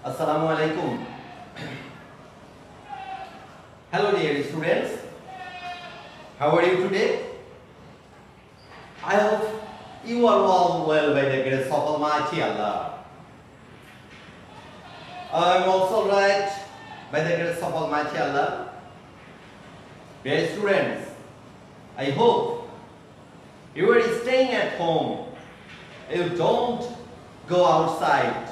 Assalamu alaikum. Hello dear students. How are you today? I hope you are all well by the grace of Almighty Allah. I am also right by the grace of Almighty Allah. Dear students, I hope you are staying at home. You don't go outside.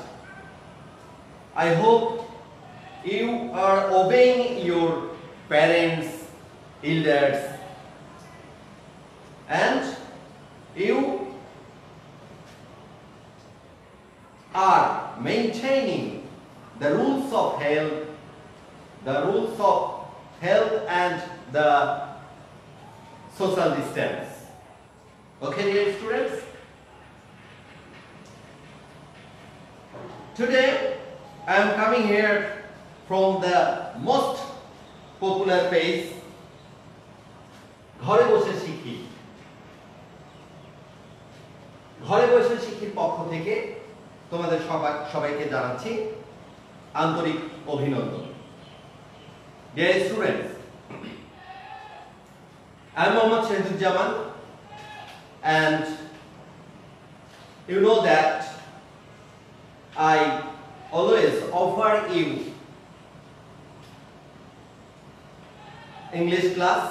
I hope you are obeying your parents, elders, and you are maintaining the rules of health, and the social distance. Okay, dear students? Today, I am coming here from the most popular page, ঘরে বসে শিখি। ঘরে বসে শিখির পক্ষ থেকে তোমাদের সবাইকে জানাচ্ছি আন্তরিক অভিনন্দন। Dear students, I am Mohammad Shahiduzzaman, and you know that I always offer you English class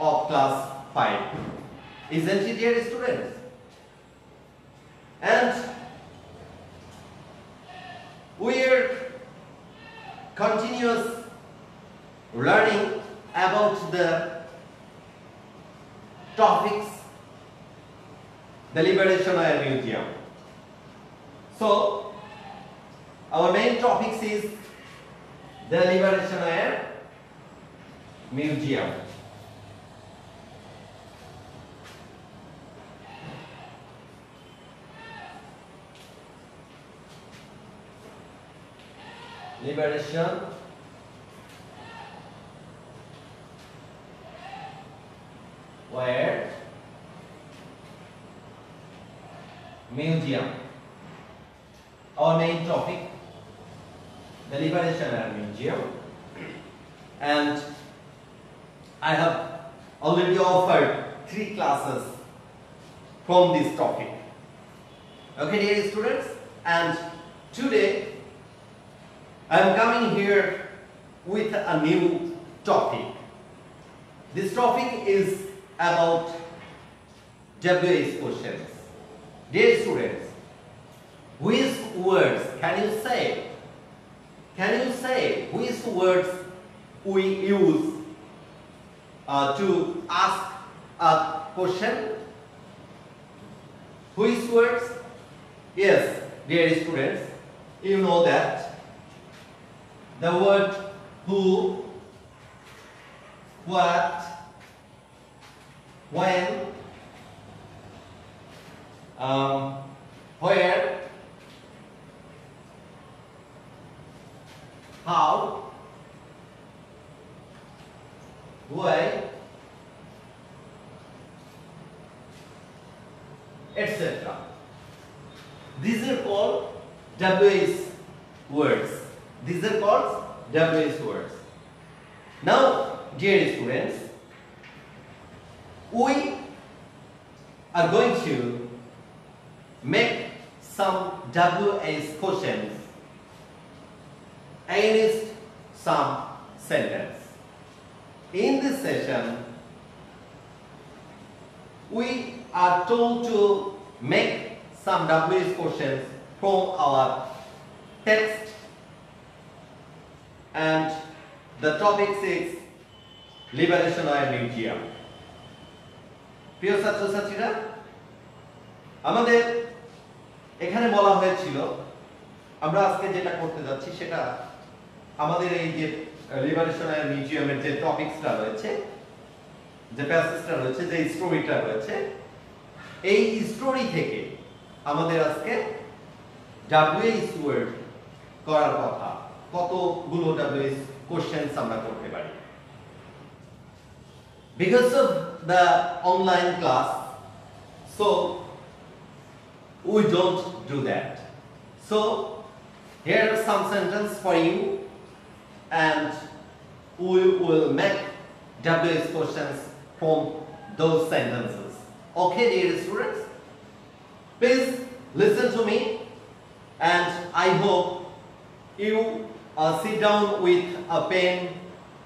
of class 5. Isn't it, dear students? And we are continuous learning about the topics, the Liberation Museum. So, our main topic is the Liberation Museum. Liberation Museum. Our main topic, the Liberation Museum, and I have already offered 3 classes from this topic. Okay, dear students, and today I am coming here with a new topic. This topic is about WH questions. Dear students, which words can you say? Can you say which words we use to ask a question? Which words? Yes, dear students, you know that the word who, what, when, where, how, why, etc. These are called WH words. These are called WH words. Now, dear students, we are going to make some WH questions against some sentence. In this session, we are told to make some WH questions from our text, and the topic is Liberation Museum. প্রিয় ছাত্রছাত্রীরা, আমাদের এখানে বলা হয়েছিল আমরা আজকে যেটা করতে যাচ্ছি সেটা আমাদের এই যে লিবারেশন মিউজিয়ামের যে টপিকসটা রয়েছে, যে প্যাসেজটা রয়েছে, যে স্টোরিটা রয়েছে, এই স্টোরি থেকে আমাদের আজকে WH ওয়ার্ড করার কথা, কতগুলো WH কোশ্চেনস আমরা করতে পারি। Because of the online class, so we don't do that. So here are some sentences for you, and we will make WH questions from those sentences. Okay, dear students, please listen to me, and I hope you sit down with a pen,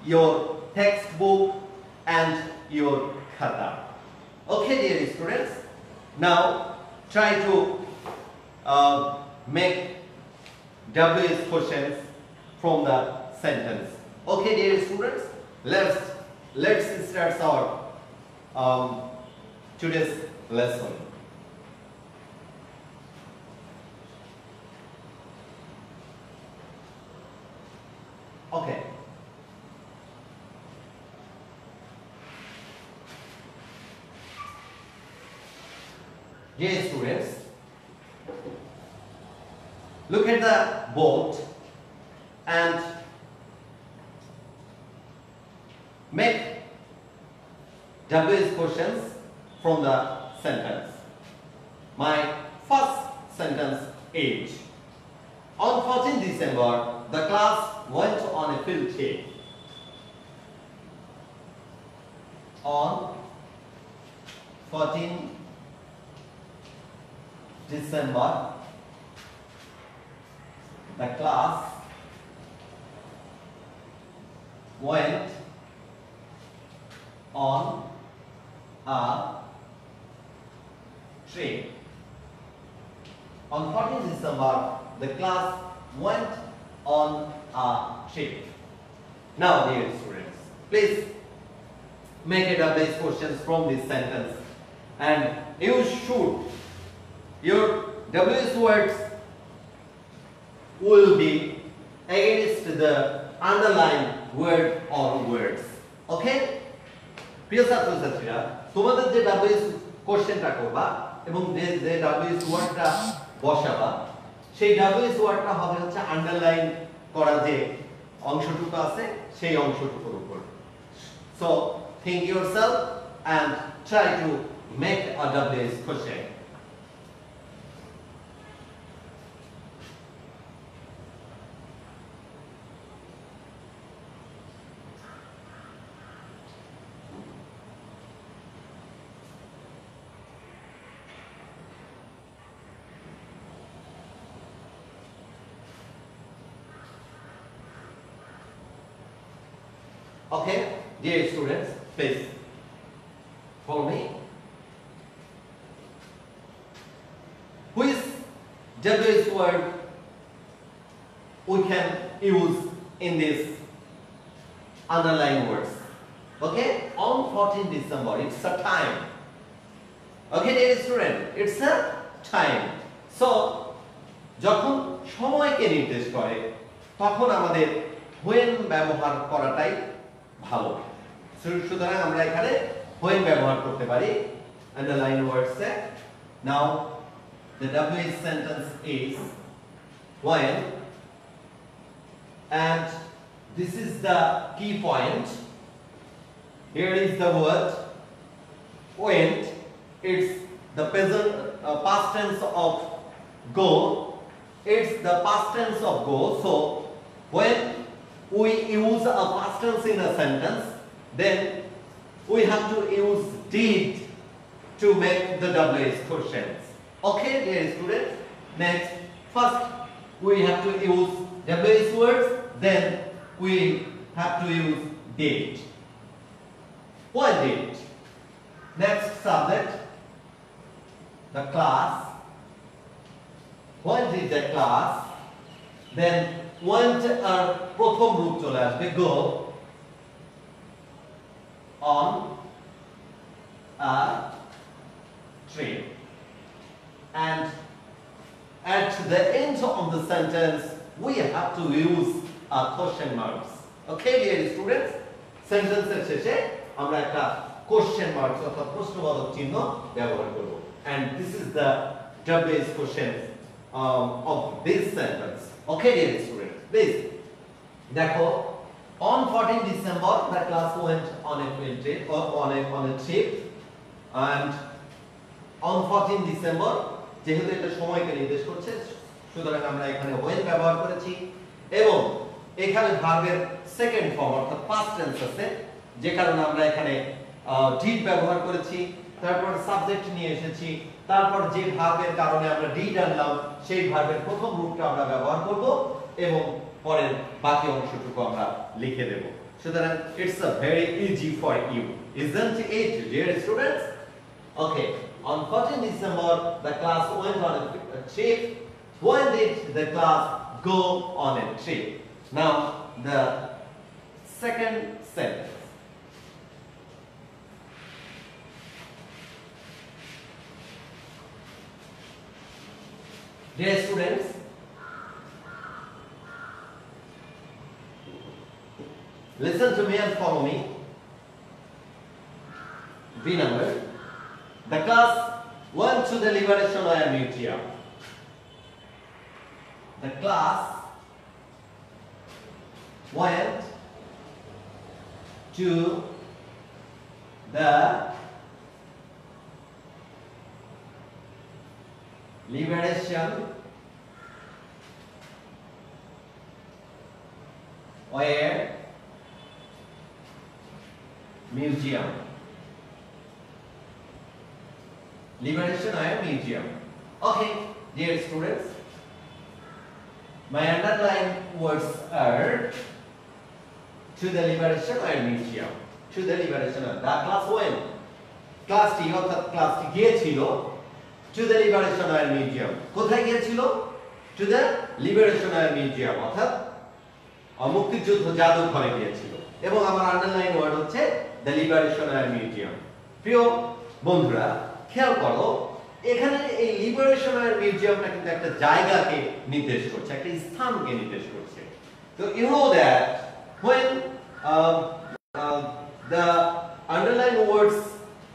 your textbook and your khata. Okay, dear students, now try to make WH questions from the sentence. Okay, dear students, let's start our today's lesson. Okay. Dear students, look at the board and make WH questions from the sentence. My first sentence is, on 14 December, the class went on a field trip. On 14 December, the class went on a trip. On 14 December, the class went on a trip. Now, dear students, please make a WH questions from this sentence, and you should, your WH words will be against the underlined word or words. Okay? প্রিয় ছাত্রছাত্রীরা, তোমাদের যে WH কোশ্চেনটা করবা এবং যে WH ওয়ার্ডটা বসাবা, সেই WH ওয়ার্ডটা হবে হচ্ছে আন্ডারলাইন করা যে অংশটুকু আছে সেই অংশটুকুর উপর। So think yourself and try to make a WH question. Okay, dear students, please follow me. Which WH word we can use in this underline words? Okay, on 14 December, it's a time. Okay, dear student, it's a time. So, যখন সময়কে নির্দেশ করে তখন আমাদের when ব্যবহার করাটাই ভালো। সুতরাং আমরা এখানে when ব্যবহার করতে পারি underline words A. Now the WH sentence is when, and this is the key point. Here is the word went. It's the present past tense of go. It's the past tense of go. So when we use a past tense in a sentence, then we have to use did to make the WH questions. Okay, dear students. Next, first we have to use WH words, then we have to use did. Why did? Next subject, the class. When did the class? Then went আর প্রথম রূপ চলে আসবে go on a trip, and at the end of the sentence we have to use a question marks. Okay, dear students, sentence এর শেষে আমরা একটা question marks অর্থাৎ প্রশ্নবোধক চিহ্ন ব্যবহার করব, and this is the WH questions of this sentence. Okay, dear students, please দেখো, on 14 December the class went on a field trip or on a trip, and on 14 December যেহেতু এটা সময়কে নির্দেশ করছে সুতরাং আমরা এখানে when ব্যবহার করেছি এবং এখানে ভার্বের সেকেন্ড ফর্ম অর্থাৎ পাস্ট টেন্স আছে যে কারণে আমরা এখানে did ব্যবহার করেছি তারপর সাবজেক্ট নিয়ে এসেছি তারপর যে ভার্বের কারণে আমরা did আনলাম সেই ভার্বের প্রথম রূপটা আমরা ব্যবহার করব এবং পরের বাকি অংশটুকু আমরা লিখে দেব সুতরাং it's a very easy for you isn't it dear students okay on 14 December the class went on a trip when did the class go on a trip now the second sentence dear students listen to me and follow me B number the class went to the Liberation Oil Museum the class went to the Liberation Oil Museum Liberation Oil Museum okay dear students my underlined words are to the Liberation Oil Museum to the Liberation Oil the class went class T অর্থাৎ class T গিয়েছিল to the Liberation Oil Museum কোথায় গিয়েছিল to the Liberation Oil Museum অর্থাৎ মুক্তিযুদ্ধ জাদুঘরে গিয়েছিল এবং আমার আন্ডারলাইন ওয়ার্ড হচ্ছে the Liberation Oil Museum প্রিয় বন্ধুরা খেয়াল করো এখানে এই লিবারেশন অয়েল মিউজিয়ামটা কিন্তু একটা জায়গাকে নির্দেশ করছে একটা স্থানকে নির্দেশ করছে তো you know that when the underlined words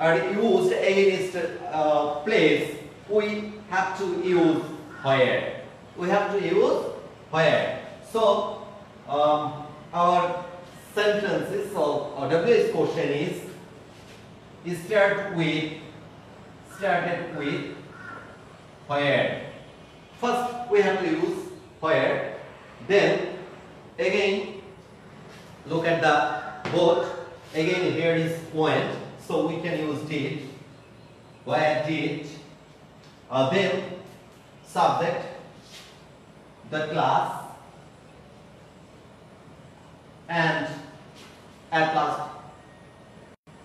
are used against place we have to use where so our sentences or WH question is started with where first we have to use where then again look at the boat again here is went so we can use did where did then subject the class and at last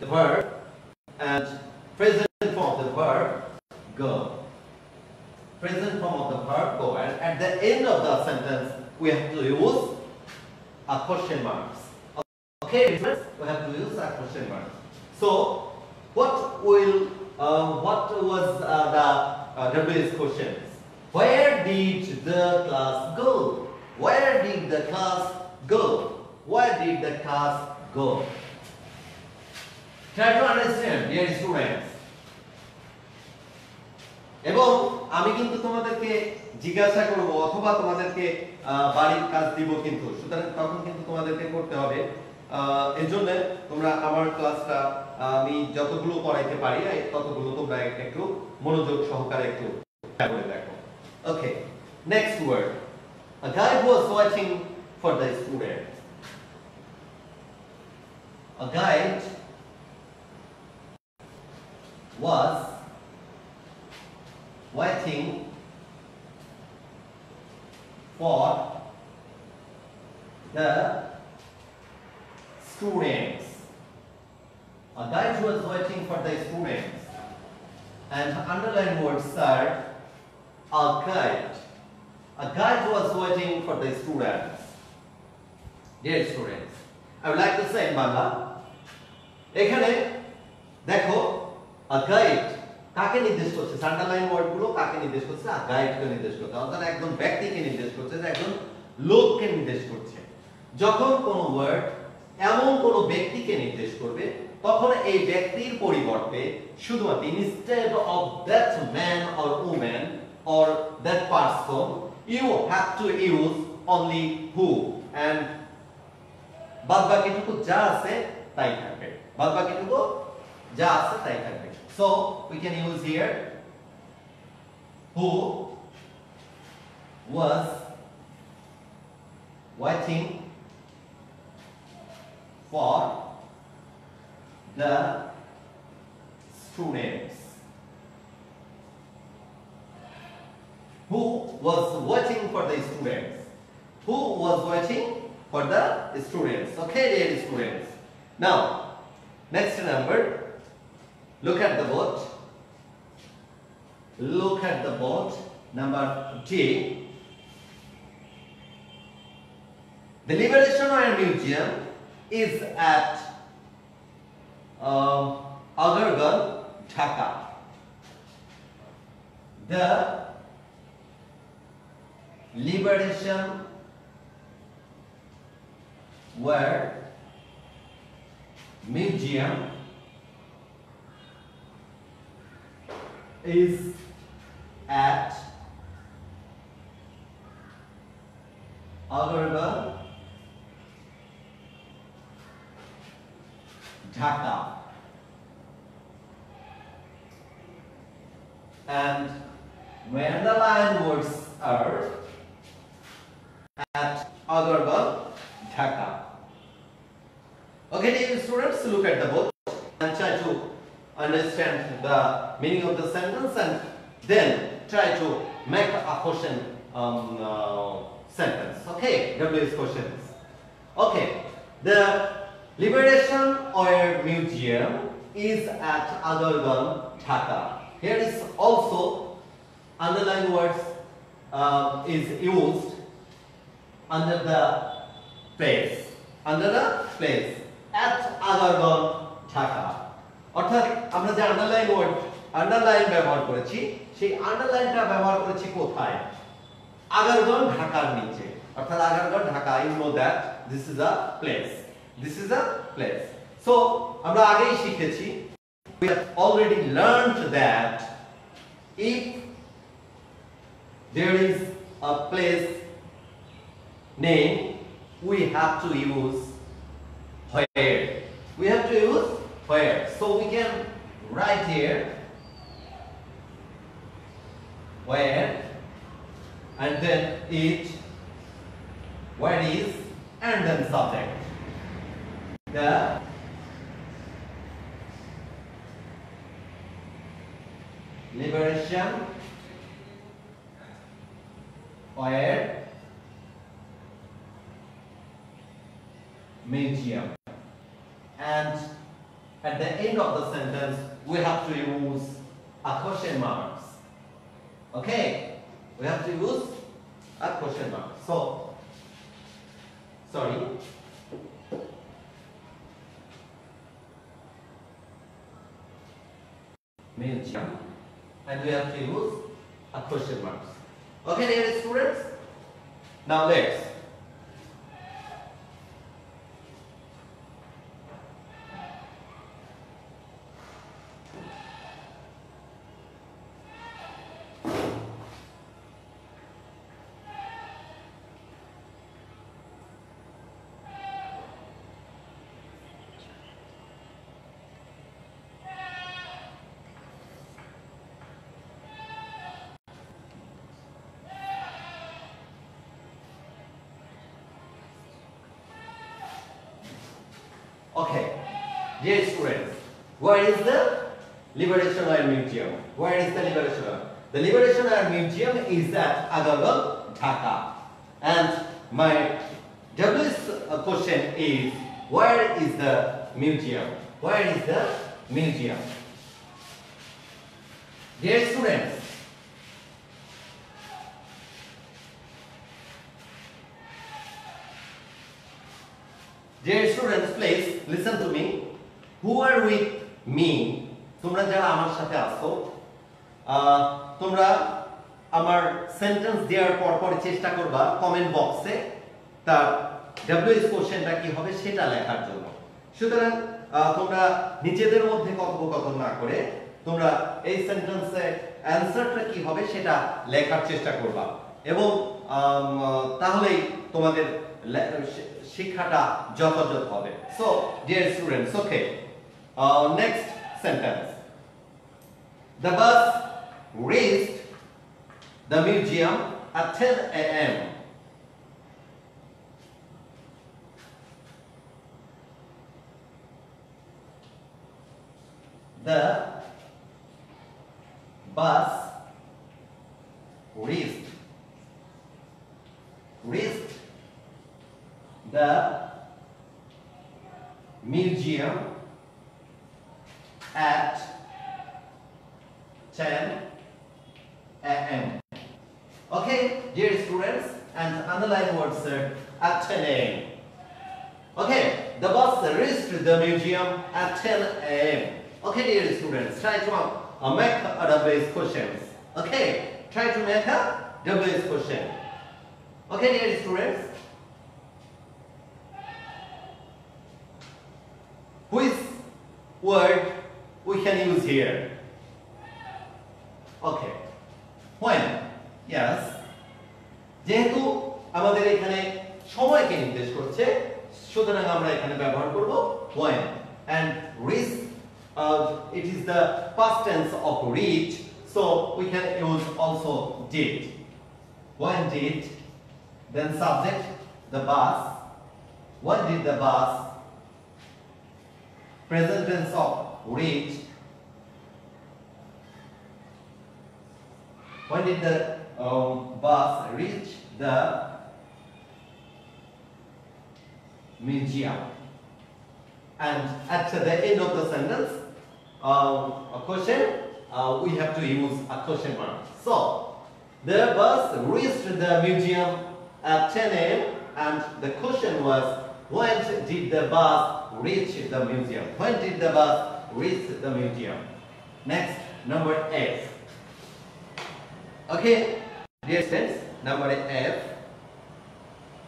the verb and present form of the verb go present form of the verb go and at the end of the sentence we have to use a question marks okay we have to use a question mark so what was the WH questions where did the class go where did the class go where did the class go try to understand dear students এবং আমি কিন্তু তোমাদেরকে জিজ্ঞাসা করব অথবা তোমাদেরকে বাড়ির কাজ দিব কিন্তু সুতরাং তখন কিন্তু তোমাদেরকে করতে হবে এজন্য তোমরা আমার ক্লাসটা আমি যতগুলো পড়াইতে পারি ততগুলো তোমরা একটু মনোযোগ সহকারে একটু করে দেখো okay next word a guide was waiting for the student a guide was waiting for the students a guide was waiting for the students and underline words are a guide was waiting for the students dear students I would like to say in Bangla এখানে দেখো a guide কাকে নির্দেশ করছে underline ওয়ার্ডগুলো কাকে নির্দেশ করছে আ গাইডকে নির্দেশ করছে অর্থাৎ একজন ব্যক্তিকে নির্দেশ করছে যে একজন লোককে নির্দেশ করছে যখন কোন ওয়ার্ড এমন কোন ব্যক্তিকে নির্দেশ করবে তখন এই ব্যক্তির পরিবর্তে শুধুমাত্র instead of that man or woman or that person you have to use only who and বাদবাকিটুকু যা আছে তাই থাকবে বাদবাকিটুকু যা আছে তাই থাকবে so we can use here who was waiting for the students. Who was waiting for the students? Who was waiting for the students? Okay, dear students. Now, next number. Look at the board. Look at the board. Number D. The Liberation War Museum is at Agargan, Dhaka. The Liberation War Museum is at Agargan, Dhaka. And when the line words are at Agargan, Dhaka. Okay, dear students, look at the book and try to understand the meaning of the sentence and then try to make a question sentence. Okay, WS questions. Okay, the Liberation War Museum is at Agargan, Dhaka. Here is also underlined words is used under the place. Under the place. At Agargan, Dhaka. অর্থাৎ আমরা যে underline ব্যবহার করেছি সেই আন্ডারলাইনটা ব্যবহার করেছি কোথায়? আগারগন ঢাকার নিচে। অর্থাৎ আগারগন Dhaka, you know that this is a place. This is a place. So আমরা আগেই শিখেছি, we have already learned that if there is a place name, we have to use where. We have to use where. So we can write here where and then it, where is, and then subject. The Liberation War Museum. And at the end of the sentence, we have to use a question marks. Okay, we have to use a question mark. So, sorry. Museum, and we have to use a question marks. Okay, dear students. Now let's. Okay, dear students, where is the Liberation War Museum? Where is the Liberation War? The Liberation War Museum is at Agargan, Dhaka. And my WS question is, where is the museum? Where is the museum? Dear students, dear students, please listen to me. Who are with me? তোমরা যারা আমার সাথে আছো, তোমরা আমার sentence দেওয়ার পর চেষ্টা করবা কমেন্ট বক্সে তার ডব্লিউএস কোশ্চেনটা কি হবে সেটা লেখার জন্য। সুতরাং তোমরা নিজেদের মধ্যে কথোপকথন না করে তোমরা এই সেন্টেন্সে অ্যানসারটা কি হবে সেটা লেখার চেষ্টা করবা এবং তাহলেই তোমাদের শিক্ষাটা যথাযথ হবে। So dear students, okay, next sentence. The bus reached the museum at 10 a.m. The bus reached the museum at 10 a.m. Okay, dear students, and underline words at 10 a.m. Okay, the bus reached the museum at 10 a.m. Okay, dear students, try to make a double questions. Okay, try to make a double question. Okay, dear students. Which word we can use here? Okay. When? Yes. যেহেতু আমাদের এখানে সময়কে নির্দেশ করছে, সুতরাং আমরা এখানে ব্যবহার করব when, and reach, it is the past tense of reach, so we can use also did. When did, then subject the bus. When did the bus? Present tense of reach. When did the bus reach the museum? And at the end of the sentence, a question, we have to use a question mark. So, the bus reached the museum at 10 a.m. and the question was, when did the bus reach the museum? When did the bus reach the museum? Next, number F. Okay, dear students, number F.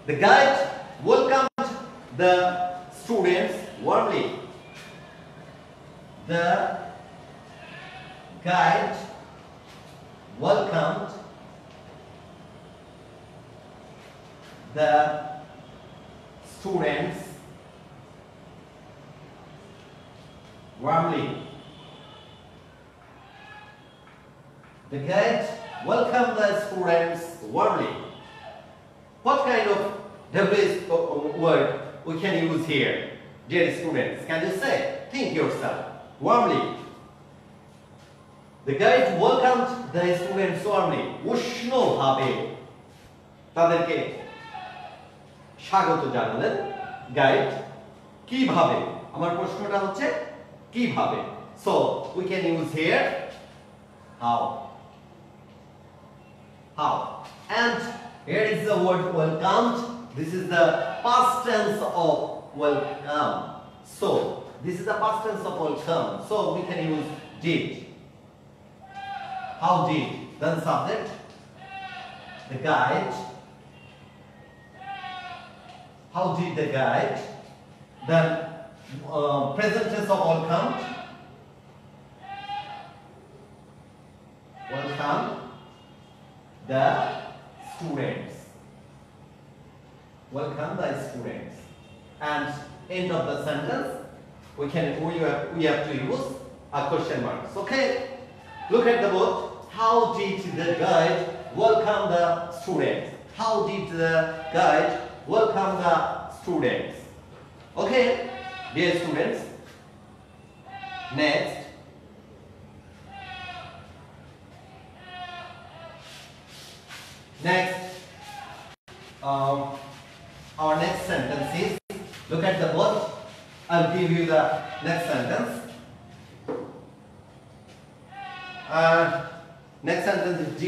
The guide welcomed the students warmly. The guide welcomed the students warmly. The guide welcomed the students warmly. What kind of word we can use here, dear students? Can you say? Think yourself. Warmly. The guide welcomed the students warmly. উষ্ণ ভাবে তাদেরকে স্বাগত জানালেন guide. কিভাবে? আমার প্রশ্নটা হচ্ছে কিভাবে? So we can use here how. How? And here is the word welcomed. This is the past tense of welcome. So this is the past tense of welcome. So we can use did. How did? Then subject. The guide. How did the guide? Then present tense of welcome. Welcome the students. Welcome the students. And end of the sentence, we have to use a question mark. Okay? Look at the board. How did the guide welcome the students? How did the guide welcome the students? Okay, dear students. Next. Next, our next sentence is, look at the board. I'll give you the next sentence. Next sentence is G.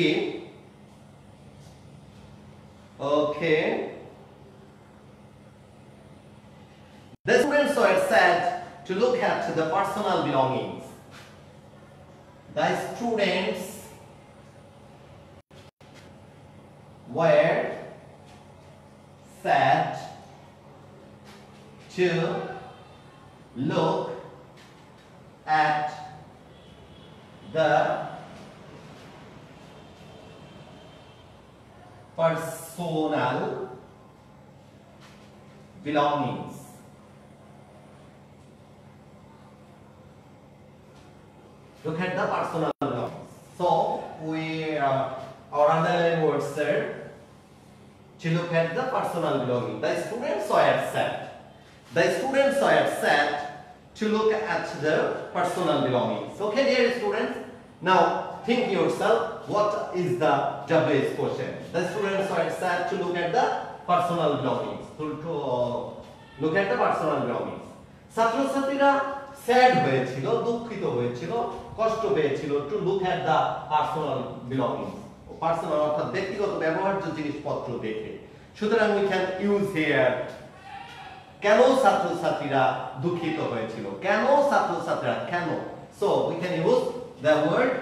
Okay. The students were said to look at the personal belongings. The students were said to look at the personal belongings. Look at the personal belongings. So we our underlined words are to look at the personal belongings. The students were set. The students were set to look at the personal belongings. Okay, dear students. Now think yourself, what is the WH question? The students were set to look at the personal belongings. Look at the personal belongings. ছাত্রছাত্রীরা sad হয়েছিল, দুঃখিত হয়েছিল, কষ্ট পেয়েছিল to look at the personal belongings, personal অর্থাৎ ব্যক্তিগত ব্যবহার্য জিনিসপত্র দেখে। সুতরাং উই ক্যান ইউজ হিয়ার কেন ছাত্রছাত্রীরা দুঃখিত হয়েছিল, কেন ছাত্রছাত্রীরা, কেন। So we can use the word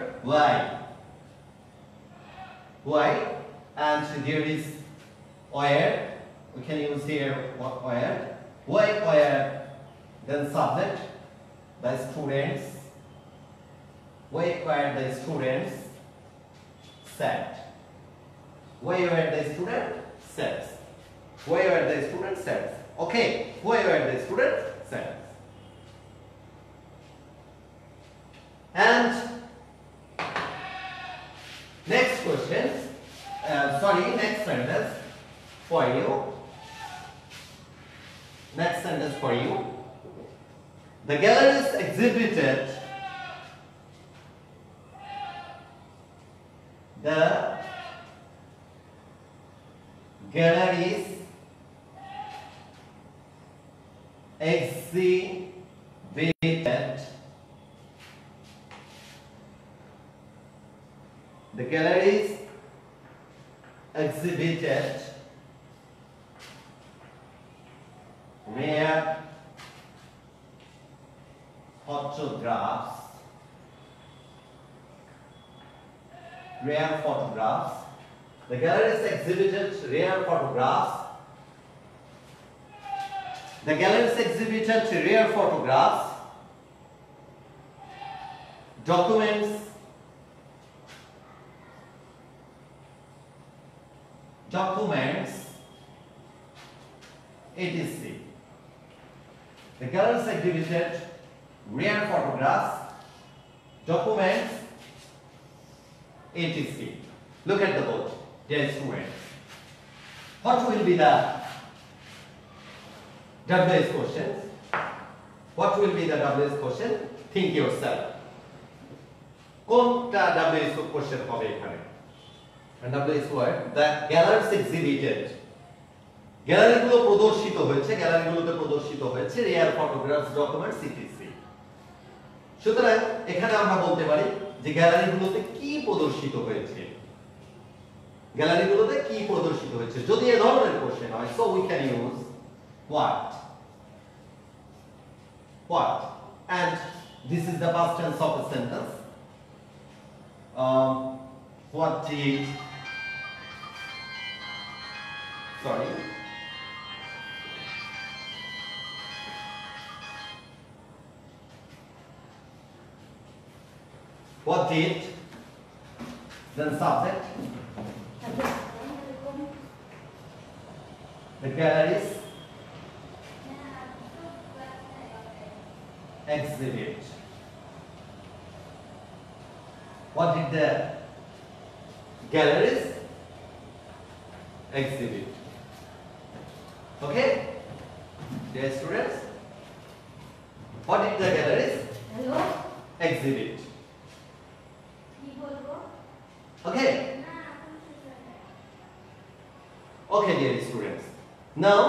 why and there is where. We can use here where, where, then subject, the students, where the students said, where the student says, where the student says. Okay, where the student says. And next question, next sentence for you. Next sentence for you. The galleries exhibited rare photographs. The galleries exhibited rare photographs. The galleries exhibited rare photographs, documents, etc. The galleries exhibited rare photographs, documents, etc. Look at the board, dear students. What will be the WH questions? What will be the WH question? Think yourself. কোনটা WH question হবে এখানে? And WH word, the galleries exhibited. গ্যালারিগুলো প্রদর্শিত হয়েছে, গ্যালারিগুলোতে প্রদর্শিত হয়েছে rare photographs, documents, etc. সুতরাং এখানে আমরা বলতে পারি যে গ্যালারিগুলোতে কি প্রদর্শিত হয়েছে, গ্যালারিগুলোতে কি প্রদর্শিত হয়েছে যদি এই ধরনের কোশ্চেন হয়। So we can use what, and this is the past tense of a sentence. What did, what did, then subject, the galleries exhibit. What did the galleries exhibit? Okay, dear students, what did the galleries exhibit? Okay. Okay, dear students. Now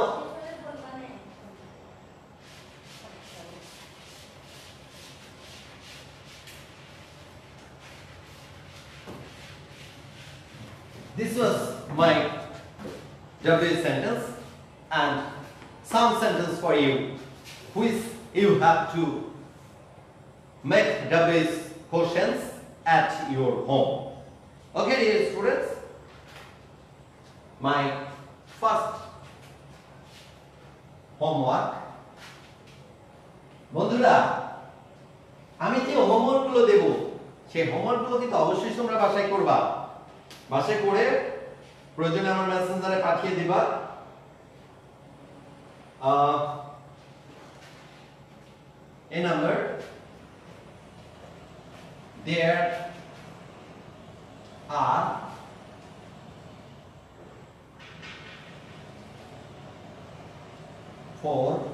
this was my WH sentence and some sentence for you which you have to make WH questions at your home. Okay, dear students, my first homework, বন্ধুরা আমি যে হোমওয়ার্কগুলো দেব সেই হোমওয়ার্কগুলো কিন্তু অবশ্যই তোমরা বাসায় করবা, বাসায় করে প্রয়োজনে আমার মেসেঞ্জারে পাঠিয়ে দিবা। A number, there are 4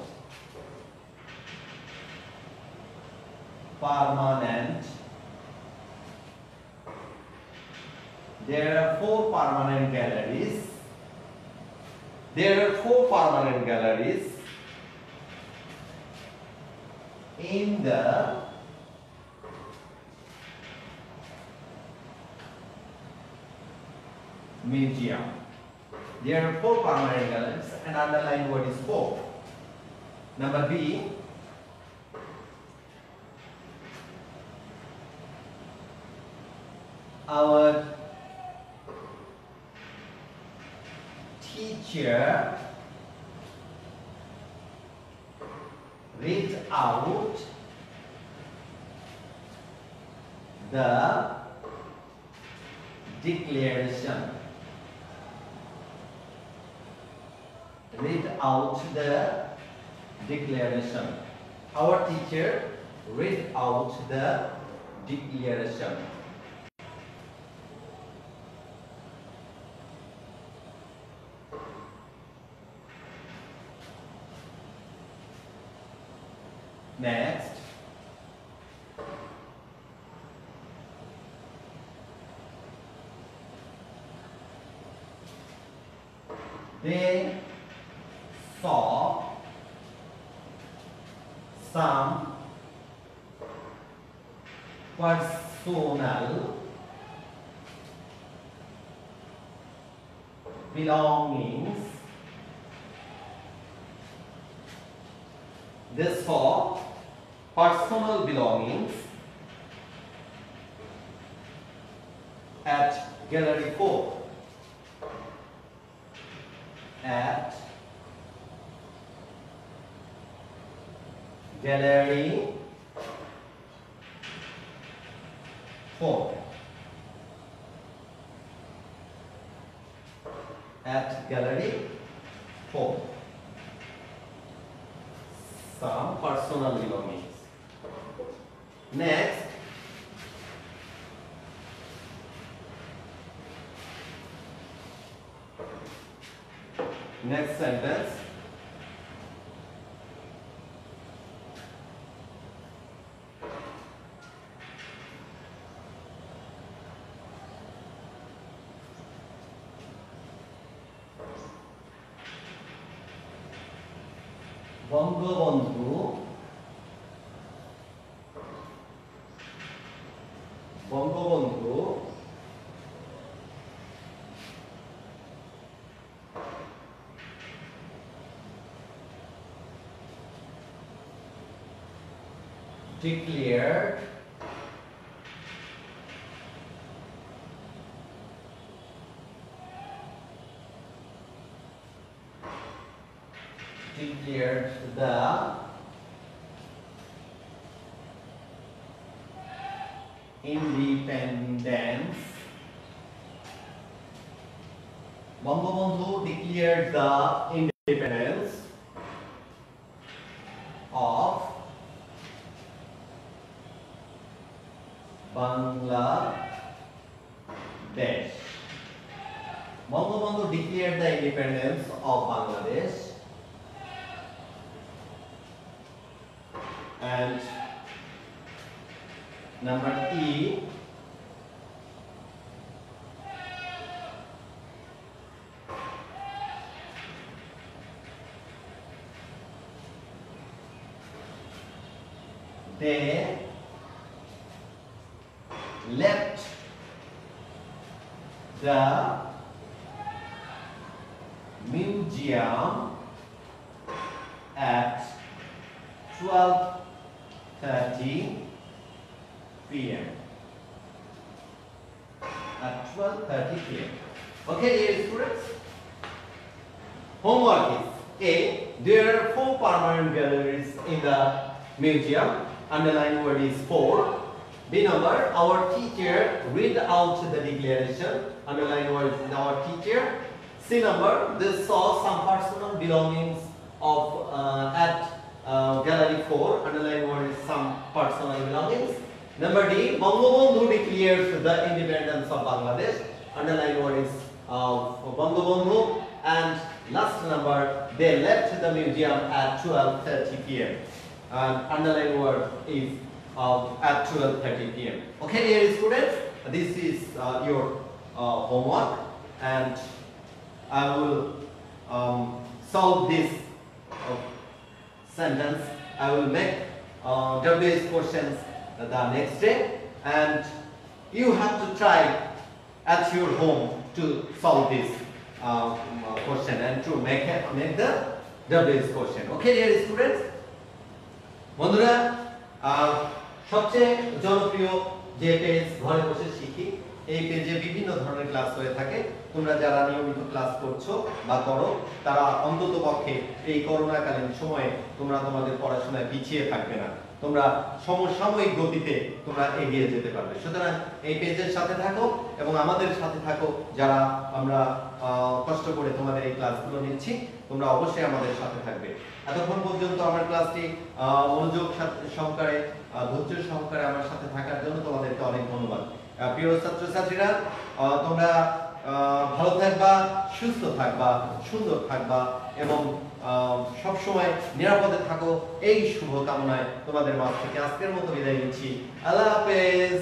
permanent. There are 4 permanent galleries. There are 4 permanent galleries in the museum. There are 4 permanent galleries and underline word is 4. Number B. Our teacher read out the declaration. Read out the declaration. Our teacher read out the declaration. Next, they saw some personal belongings. They saw personal belongings at gallery 4. At gallery 4. At gallery 4. Some personal belongings. Next, next sentence. Bangabandhu declared the independence. Bangabandhu declared the independence of Bangladesh. Bangabandhu declared the independence of Bangladesh. And number E, they left the museum at 12:30 p.m. At 12:30 p.m. Okay, dear students. Homework is A. There are 4 permanent galleries in the museum. Underline word is 4. B number. Our teacher read out the declaration. Underline word is our teacher. C number. They saw some personal belongings of at gallery 4. Underline word is some personal belongings. Number D. Bangabandhu declares the independence of Bangladesh. Underline word is Bangabandhu. And last number, they left the museum at 12:30 p.m. And underline word is at 12:30 p.m. Okay, dear students, this is your homework, and I will solve this sentence. I will make WH questions the next day, and you have to try at your home to solve this question and to make the WH question. Okay, dear students, বন্ধুরা, সবচেয়ে জনপ্রিয় যে page ঘরে বসে শিখি, এই পেজে বিভিন্ন ধরনের ক্লাস হয়ে থাকে। তোমরা যারা নিয়মিত ক্লাস করছো বা করো, তারা অন্ততপক্ষে এই করোনাকালীন সময়ে তোমরা তোমাদের পড়াশোনায় পিছিয়ে থাকবে না, তোমরা সমসাময়িক গতিতে তোমরা এগিয়ে যেতে পারবে। সুতরাং এই পেজের সাথে থাকো এবং আমাদের সাথে থাকো, যারা আমরা কষ্ট করে তোমাদের এই ক্লাসগুলো নিচ্ছি, তোমরা অবশ্যই আমাদের সাথে থাকবে। এতক্ষণ পর্যন্ত আমার ক্লাসটি মনোযোগ সহকারে, ধৈর্য সহকারে আমার সাথে থাকার জন্য তোমাদেরকে অনেক ধন্যবাদ। প্রিয় ছাত্রছাত্রীরা, তোমরা ভালো থাকবা, সুস্থ থাকবা, সুন্দর থাকবা এবং সব সময় নিরাপদে থাকো, এই শুভ কামনায় তোমাদের মাঝ থেকে আজকের মতো বিদায় নিচ্ছি। আল্লাহ হাফেজ।